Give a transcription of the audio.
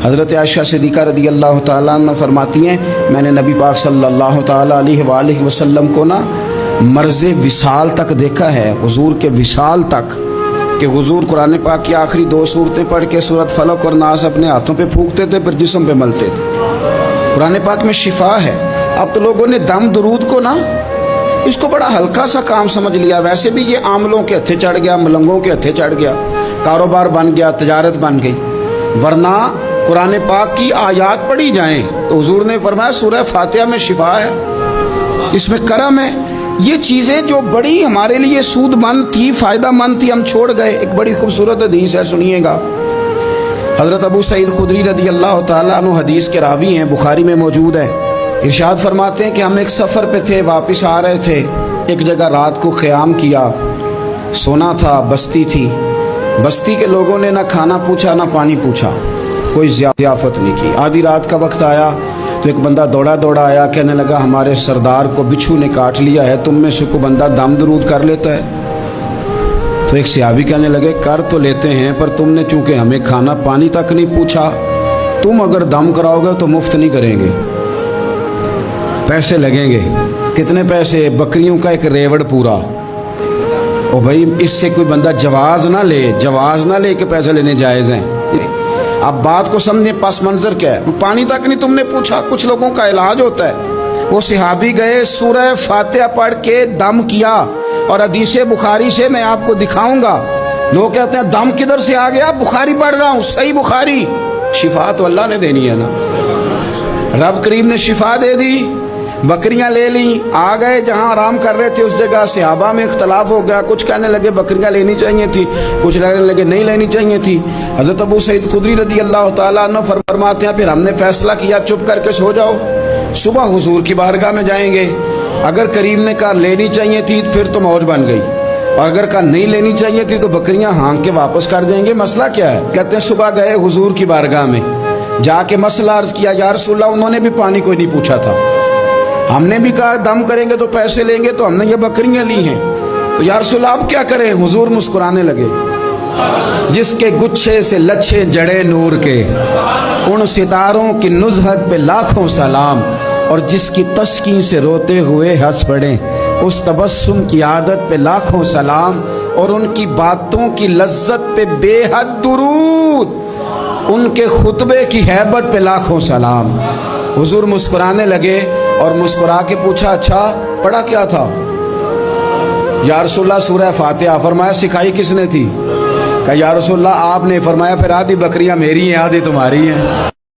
حضرت عائشہ صدیقہ رضی اللہ تعالیٰ عنہ فرماتی ہیں میں نے نبی پاک صلی اللہ تعالیٰ علیہ وآلہ وسلم کو نا مرض وصال تک دیکھا ہے، حضور کے وصال تک، کہ حضور قرآن پاک کی آخری 2 سورتیں پڑھ کے سورت فلق اور ناس اپنے ہاتھوں پہ پھونکتے تھے، پھر جسم پہ ملتے تھے۔ قرآن پاک میں شفا ہے۔ اب تو لوگوں نے دم درود کو نا اس کو بڑا ہلکا سا کام سمجھ لیا۔ ویسے بھی یہ عاملوں کے ہتھے چڑھ گیا، ملنگوں کے ہتھے چڑھ گیا، کاروبار بن گیا، تجارت بن گئی، ورنہ قرآن پاک کی آیات پڑھی جائیں تو حضور نے فرمایا سورہ فاتحہ میں شفا ہے، اس میں کرم ہے۔ یہ چیزیں جو بڑی ہمارے لیے سود مند تھی، فائدہ مند تھی، ہم چھوڑ گئے۔ ایک بڑی خوبصورت حدیث ہے، سنیے گا۔ حضرت ابو سعید خدری رضی اللہ تعالیٰ عنہ حدیث کے راوی ہیں، بخاری میں موجود ہے۔ ارشاد فرماتے ہیں کہ ہم ایک سفر پہ تھے، واپس آ رہے تھے، ایک جگہ رات کو قیام کیا، سونا تھا، بستی تھی۔ بستی کے لوگوں نے نہ کھانا پوچھا نہ پانی پوچھا، کوئی ضیافت نہیں کی۔ آدھی رات کا وقت آیا تو ایک بندہ دوڑا دوڑا آیا، کہنے لگا ہمارے سردار کو بچھو نے کاٹ لیا ہے، تم میں سے کوئی بندہ دم درود کر لیتا ہے؟ تو ایک صحابی کہنے لگے کر تو لیتے ہیں، پر تم نے چونکہ ہمیں کھانا پانی تک نہیں پوچھا، تم اگر دم کراؤ گے تو مفت نہیں کریں گے، پیسے لگیں گے۔ کتنے پیسے؟ بکریوں کا ایک ریوڑ پورا۔ اور بھائی اس سے کوئی بندہ جواز نہ لے کہ پیسے لینے جائز ہیں۔ اب بات کو سمجھیں، پس منظر کیا ہے؟ پانی تک نہیں تم نے پوچھا۔ کچھ لوگوں کا علاج ہوتا ہے، وہ صحابی گئے، سورہ فاتحہ پڑھ کے دم کیا، اور حدیث بخاری سے میں آپ کو دکھاؤں گا۔ لوگ کہتے ہیں دم کدھر سے آ گیا؟ بخاری پڑھ رہا ہوں، صحیح بخاری۔ شفا تو اللہ نے دینی ہے نا، رب کریم نے شفا دے دی۔ بکریاں لے لیں، آ گئے جہاں آرام کر رہے تھے اس جگہ۔ صحابہ میں اختلاف ہو گیا، کچھ کہنے لگے بکریاں لینی چاہیے تھی، کچھ کہنے لگے نہیں لینی چاہیے تھی۔ حضرت ابو سعید خدری رضی اللہ تعالیٰ عنہ فرماتے ہیں پھر ہم نے فیصلہ کیا چپ کر کے سو جاؤ، صبح حضور کی بارگاہ میں جائیں گے۔ اگر کریم نے کہا لینی چاہیے تھی پھر تو موج بن گئی، اور اگر کہا نہیں لینی چاہیے تھی تو بکریاں ہانک کے واپس کر دیں گے۔ مسئلہ کیا ہے؟ کہتے ہیں صبح گئے حضور کی بارگاہ میں، جا کے مسئلہ عرض کیا، یا رسول اللہ انہوں نے بھی پانی کوئی نہیں پوچھا تھا، ہم نے بھی کہا دم کریں گے تو پیسے لیں گے، تو ہم نے یہ بکریاں لی ہیں، تو یا رسول اللہ اب کیا کریں؟ حضور مسکرانے لگے۔ جس کے گچھے سے لچھے جڑے نور کے، ان ستاروں کی نزہت پہ لاکھوں سلام، اور جس کی تسکین سے روتے ہوئے ہنس پڑے، اس تبسم کی عادت پہ لاکھوں سلام، اور ان کی باتوں کی لذت پہ بے حد درود، ان کے خطبے کی ہیبت پہ لاکھوں سلام۔ حضور مسکرانے لگے اور مسکرا کے پوچھا اچھا پڑھا کیا تھا؟ یا رسول اللہ سورہ فاتحہ۔ فرمایا سکھائی کس نے تھی؟ کہا یا رسول اللہ آپ نے۔ فرمایا پھر آدھی بکریاں میری ہیں آدھی تمہاری ہیں۔